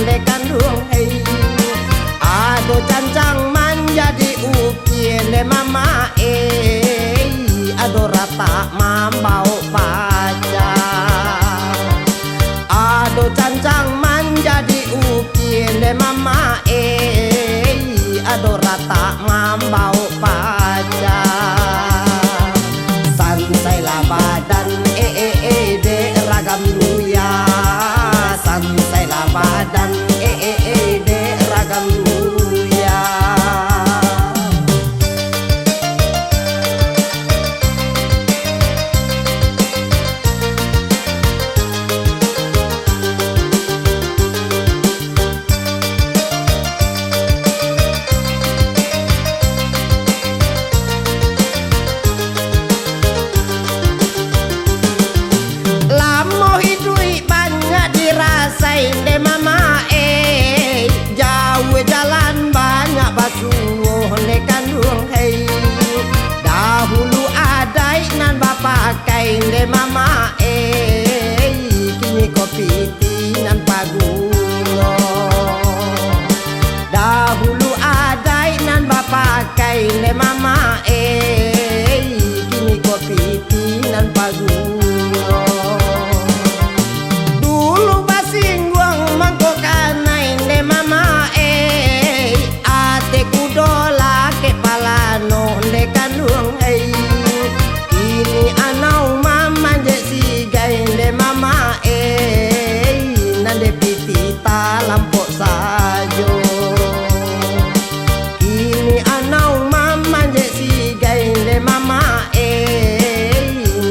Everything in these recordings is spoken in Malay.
de kandung hei. Ado cancang menjadi ukir de mama ado rata mambau pacar. Ado cancang menjadi ukir de mama ado rata mambau pacar. Sansailah badan de ragam duya. Sansailah badan de ragam duya. De mama jauh jalan banyak basuh de kandung hei. Dahulu adai nan bapak kain de mama kini kopi nan pagulo. Dahulu adai nan bapak kain de mama kini kopi nan pagulo. Lampok sajo kini anau mama je si gai de mama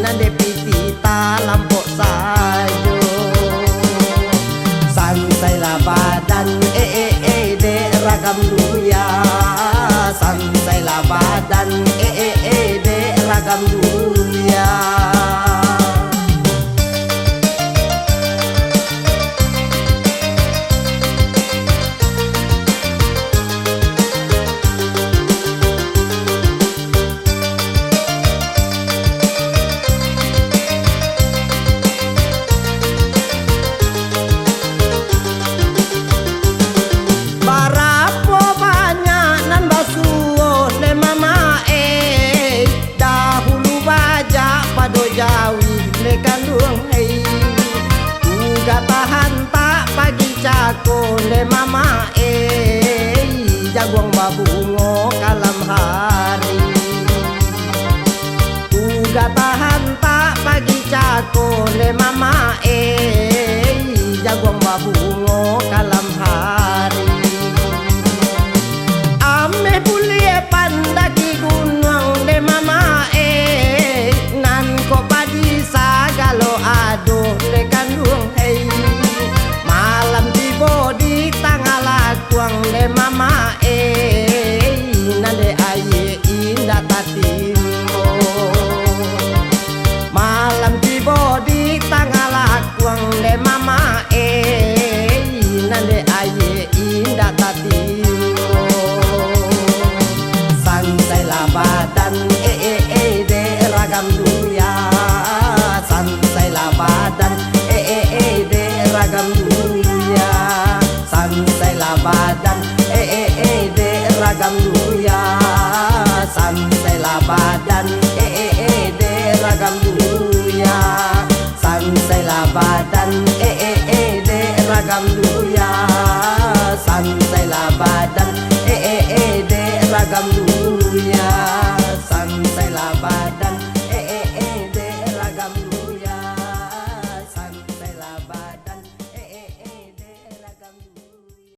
nande pitita lampok sajo. Sansailah badan de ragam duya. Sansailah badan de ragam duya. Kandung hei uga tahan tak pagi cako de mama jaguang babungo kalam hari. Uga tahan tak pagi cako de mama jaguang babungo kalam hari. Ame bulie pandaki gunung de mama nan ko padi sagalo aduh de kandung hei. Malam tiba di tanggal lakuang de mama nande aye indah tatimbo. Malam tiba di tanggal lakuang de mama nande aye indah tatimbo. Sansailah badan de ragam duya. Sansailah badan de ragam duya. Sansailah badan de ragam duya. Sansailah badan de ragam duya. Sansailah badan de ragam duya. Sansailah badan de ragam duya. Sansailah badan de ragam duya. Sansailah badan de ragam duya.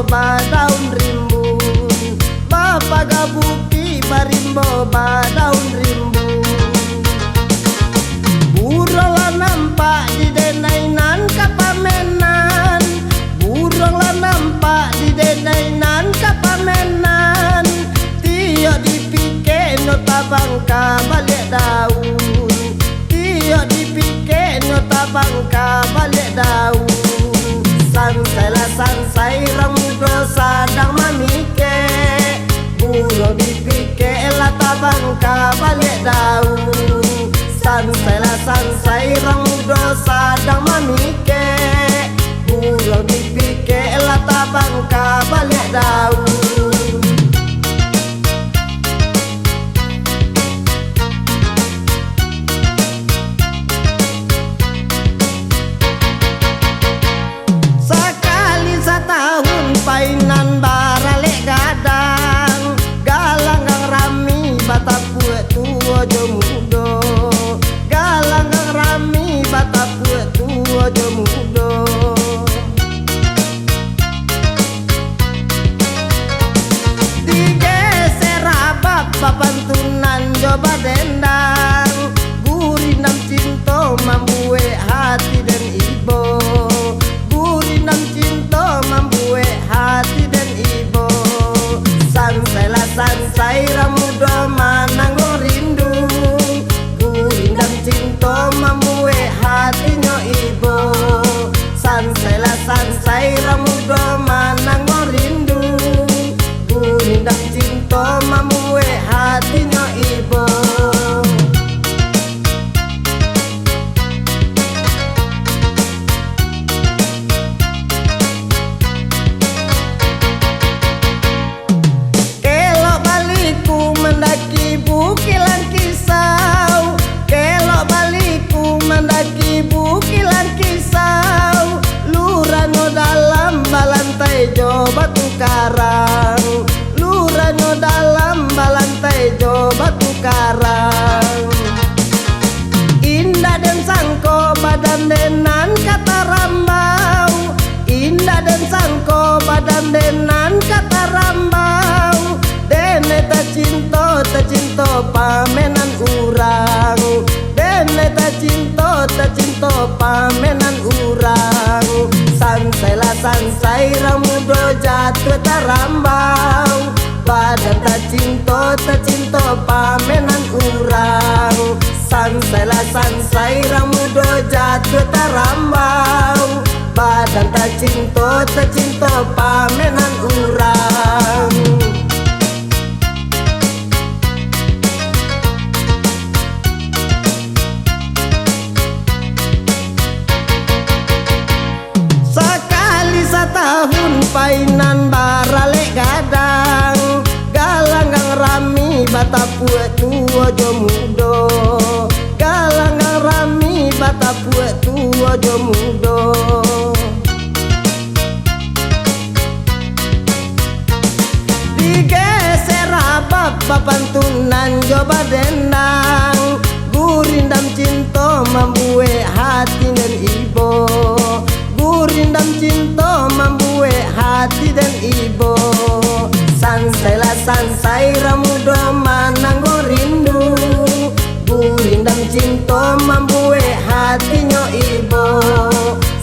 ba daun rimbun, Bapak gabuki barimbo ba daun rimbun. Burunglah nampak di denainan kapamenan, burunglah nampak di denainan kapamenan. Tio dipikir nota bangka balik daun, tio dipikir nota bangka balik daun. Sansai lah sansai ramudo sadang mamike, burung dipikir lah tabangka balik daun. Sansai lah sansai ramudo sadang mamike, burung dipikir lah tabangka balik daun. Painan baralek gadang, galang gang rami bata puet tua jo mudo, galang gang rami bata puet tua jo mudo. Digeser abab papantunan coba dendang, gurinam cinta mambuwe hati dan ibo, gurinam cinta mambuwe hati dan ibo. Sansai lah sansai ramudo mananggo rindu, gurindam cinta mambuwe hatinya ibo. Sansai lah sansai ramudo mananggo rindu, gurindam cinta mambuwe hatinya ibo. Mendaki bukilan kisau, kelok baliku mendaki bukilan kisau. Lurano dalam balantai jo batu karang, lurano dalam balantai jo batu karang. Indah dan sangko badan denan kata rambau, indah dan sangko badan denan kata rambau. Dene ta cinta pamenan urang, dene ta cinta pamenan urang. Sansai lah sansai ramudo jatuh tarambau, badan ta cinta pamenan urang. Sansai lah sansai ramudo jatuh tarambau, badan ta cinta pamenan urang. Tahun painan baralek gadang, galang gang rami bata puet tua jo mudo, galang gang rami bata puet tua jo mudo. Digeser abab papantunan coba dendang, gurindam cinta mambuwe hati dan ibo, gurindam cinta mambuwe hati dan ibo. Sansai lah sansai ramudo mananggo rindu, gurindam cinta mambuwe hatinya ibo.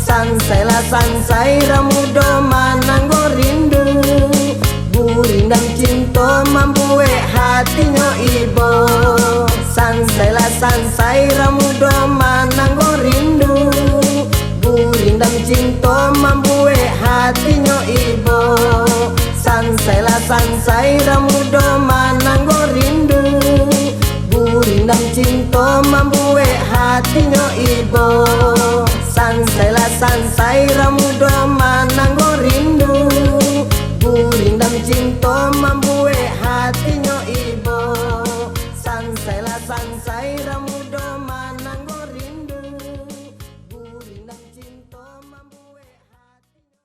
Sansai lah sansai ramudo mananggo rindu, gurindam cinta mambuwe hatinya ibo. Sansai lah sansai ramudo mananggo rindu, gurindam cinta mambuwe hatinya ibo. Sansai lah sansai ramudo mananggo rindu, gurindam cinta mambuwe hatinya ibo. Sansai lah sansai ramudo mananggo rindu, gurindam cinta mambuwe hatinya ibo. Sansai lah sansai ramudo mananggo rindu, gurindam cinta mambuwe hatinya.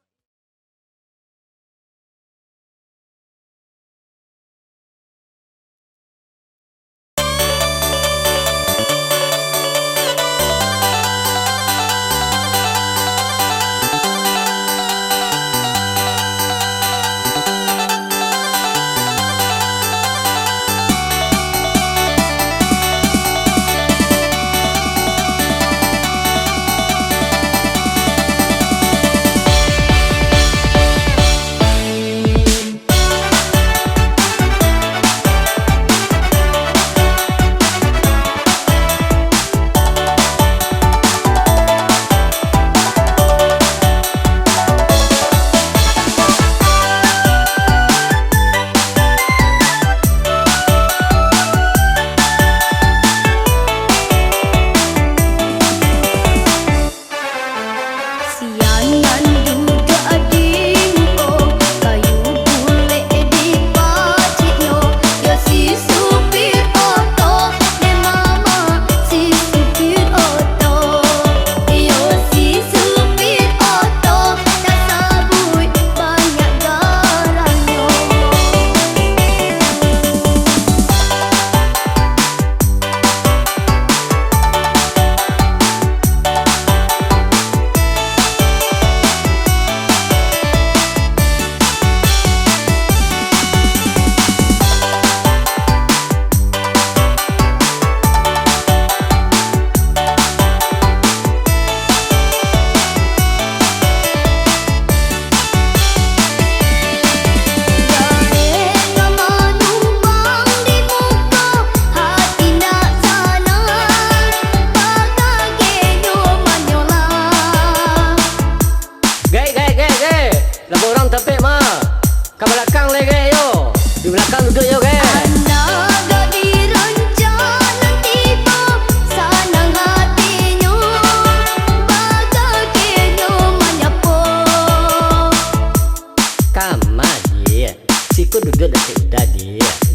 Kau duduk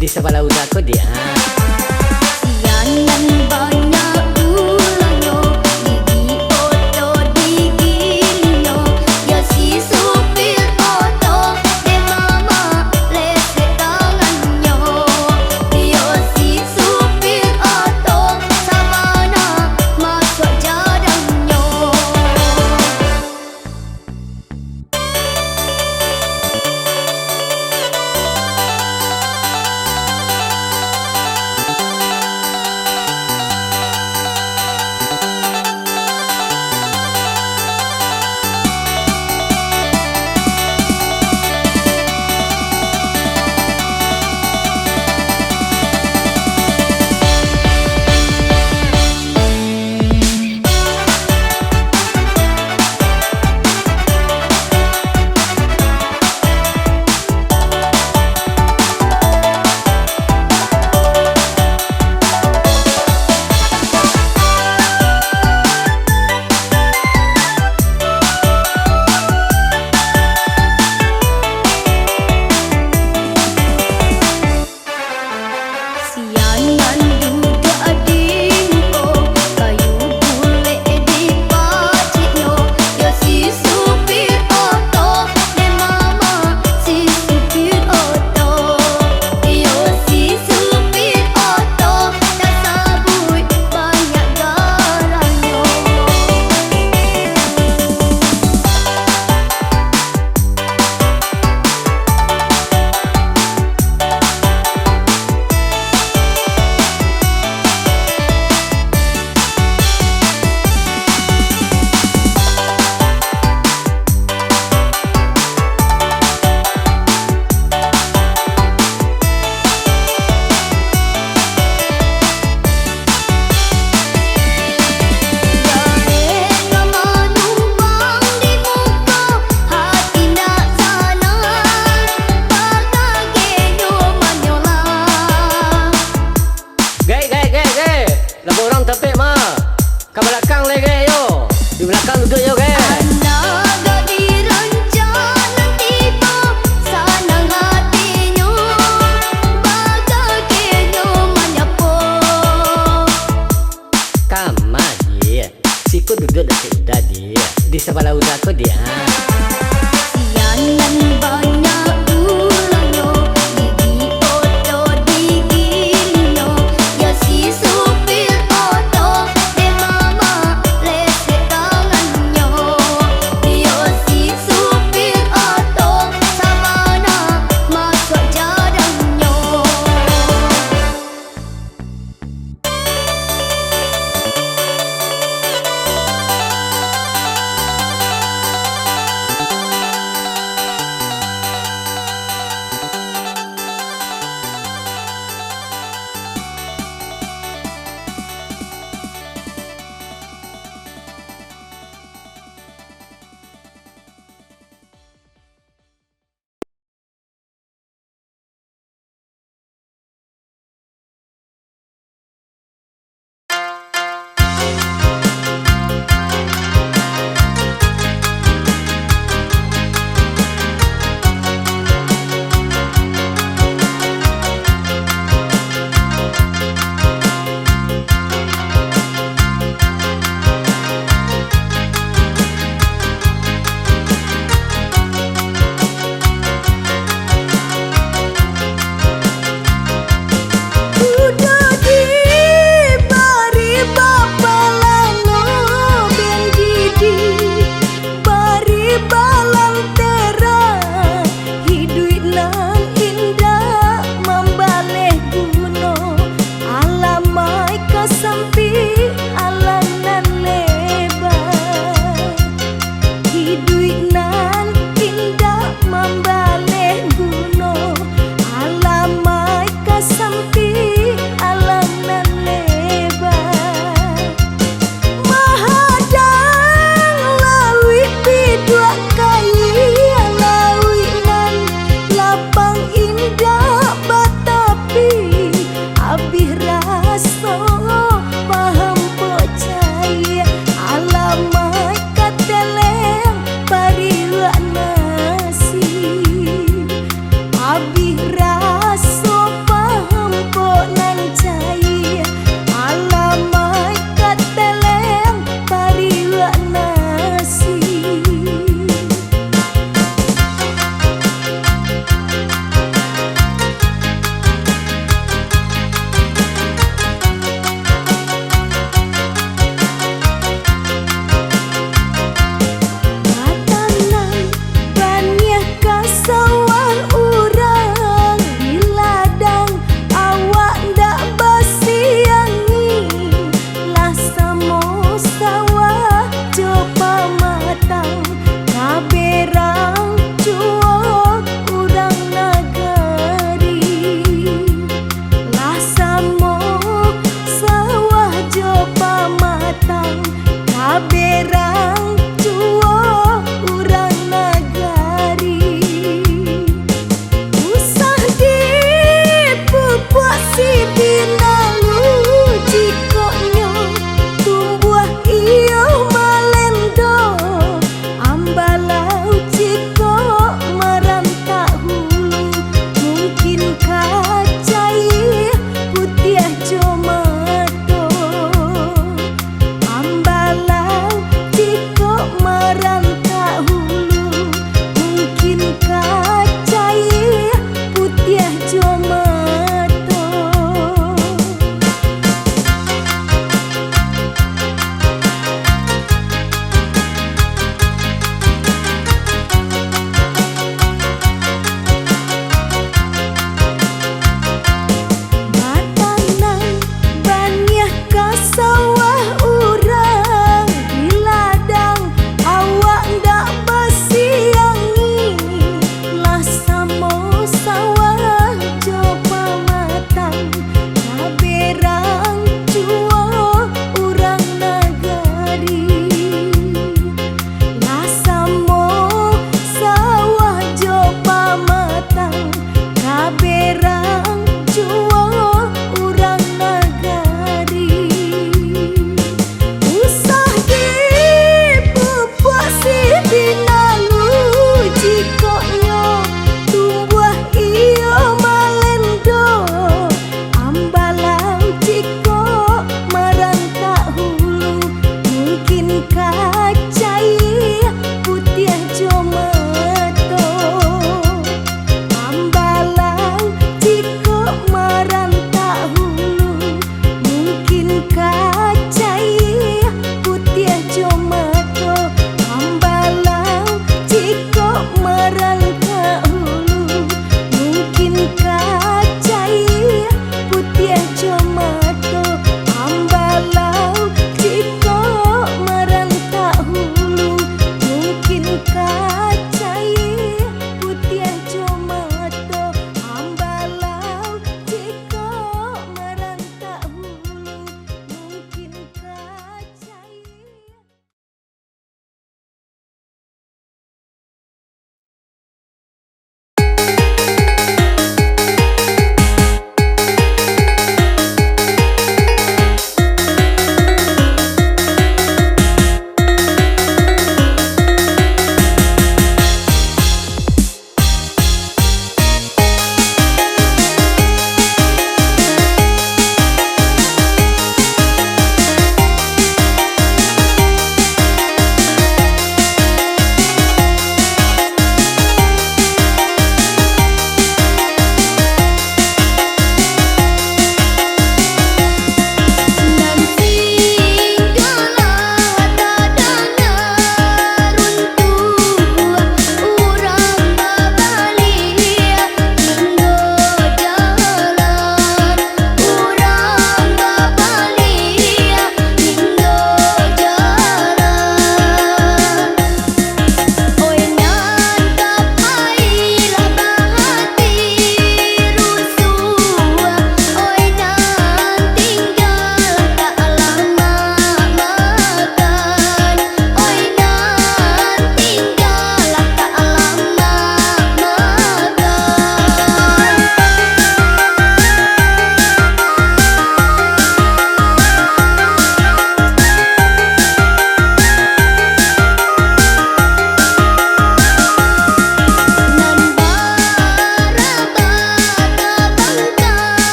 di sebelah udah kau dia. Sianan banyak gulanya, gigi oto digilinyo. Ya si supir oto, de mama lese tangannya. Ya si supir oto, sabana masuk jadangnya.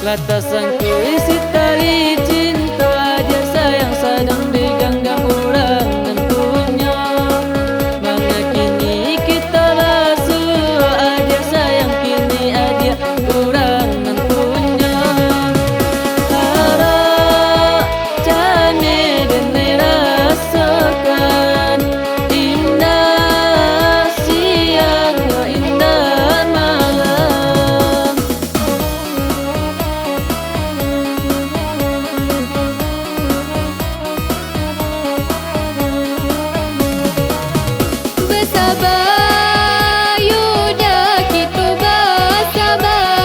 Latasanku isi tali cinta, dia sayang sedang digenggam orang tentunya. Mana kini kita rasu, dia sayang kini dia orang tentunya. Harap jane dan rasakan indah siang, indah malam. Bersabar, yuda kita bersabar.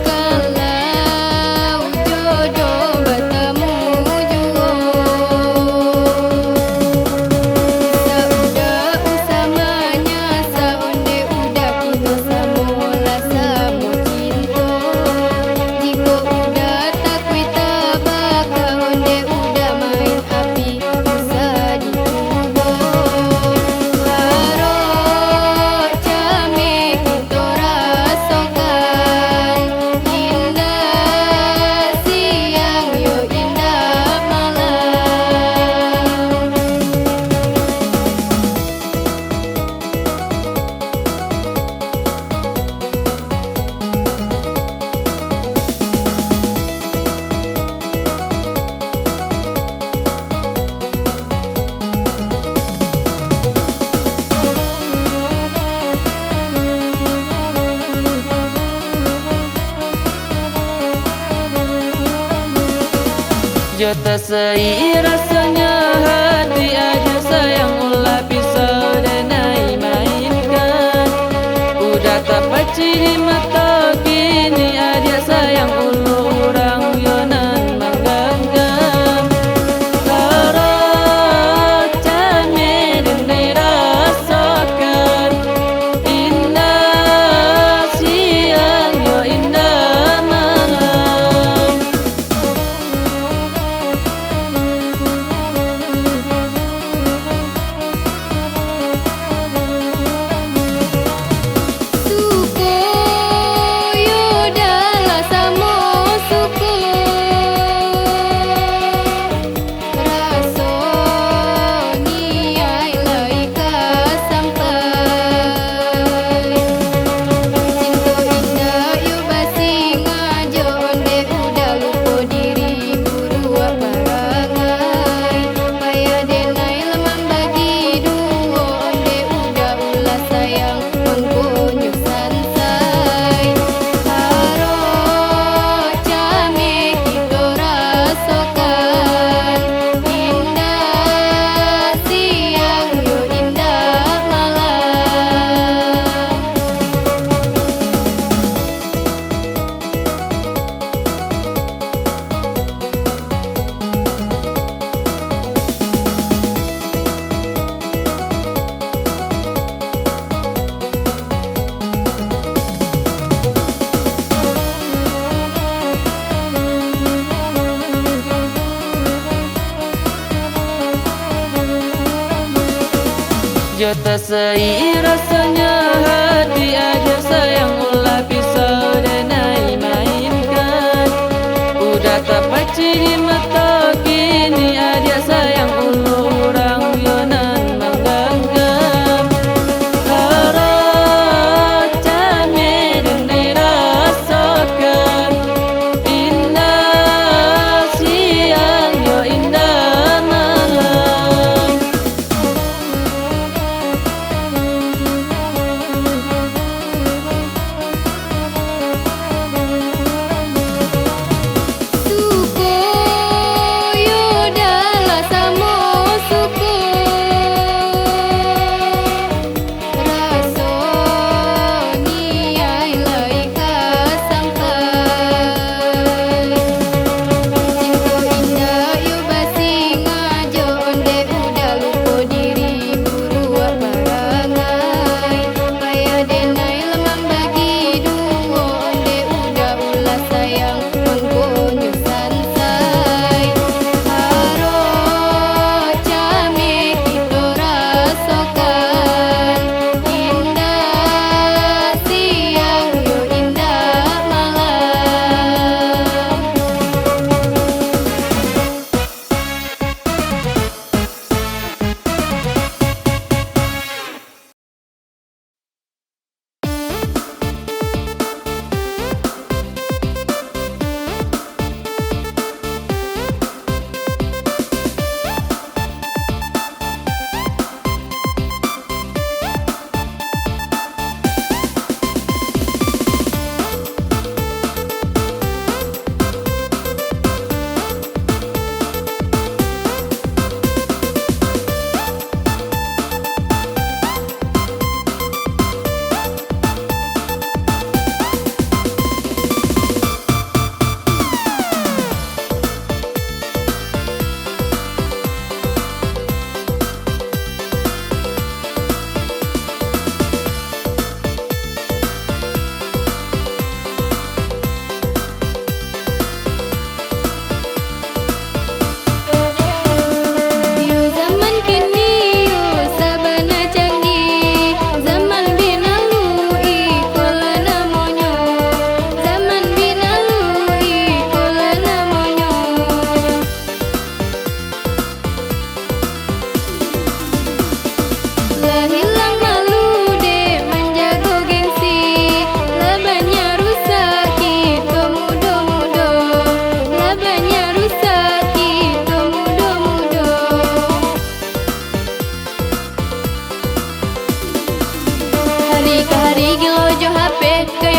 Kalau jodoh bertemu jua, saudah usamanya, saunde udah kita semula sama cinta. Jika udah tak kuita bakal onde udah main api bisa dituba. Harap jame kita rasakan indah siang yo indah malam. Jota sei rasanya hati aja sayang ulah pisau dan mainkan. Udah tak paci di mata kini aja sayang ulu orang yonan mangganggam. Harap jane dan rasakan indah siang yo indah malam. Suku yudalah sama suku, rasa niai laika sampai. Cinta indah yu basi ngajo onde udah lupa diri burua barangai. Payah denai lemah bagi dua onde udah ulah sayang mengkunyo sansai. Harap jame kita rasakan indah siang yo indah malam. Jota sei rasanya hati aja sayang ulah pisau dan mainkan. Udah tak paci di mata kini aja sayang ulu orang yonan mangganggam. Harap jane dan rasakan indah siang yo indah malam.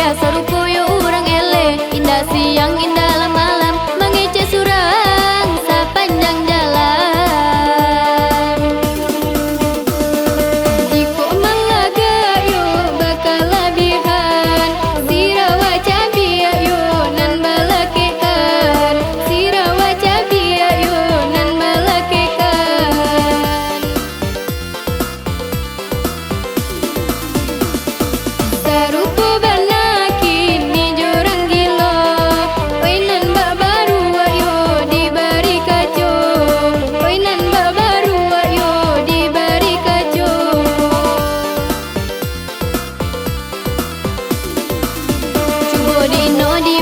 ya saruko yo urang ele. Indah siang indah malam mengece surang sepanjang jalan. Jiko malaga yo bakal labihan, sirawa cabia yo nan balakekan, sirawa cabia yo nan balakekan. Saruko bana kini jorang gilo, oi nan babaru ayo diberi kaco, oi nan babaru ayo diberi kaco. Cubo dino di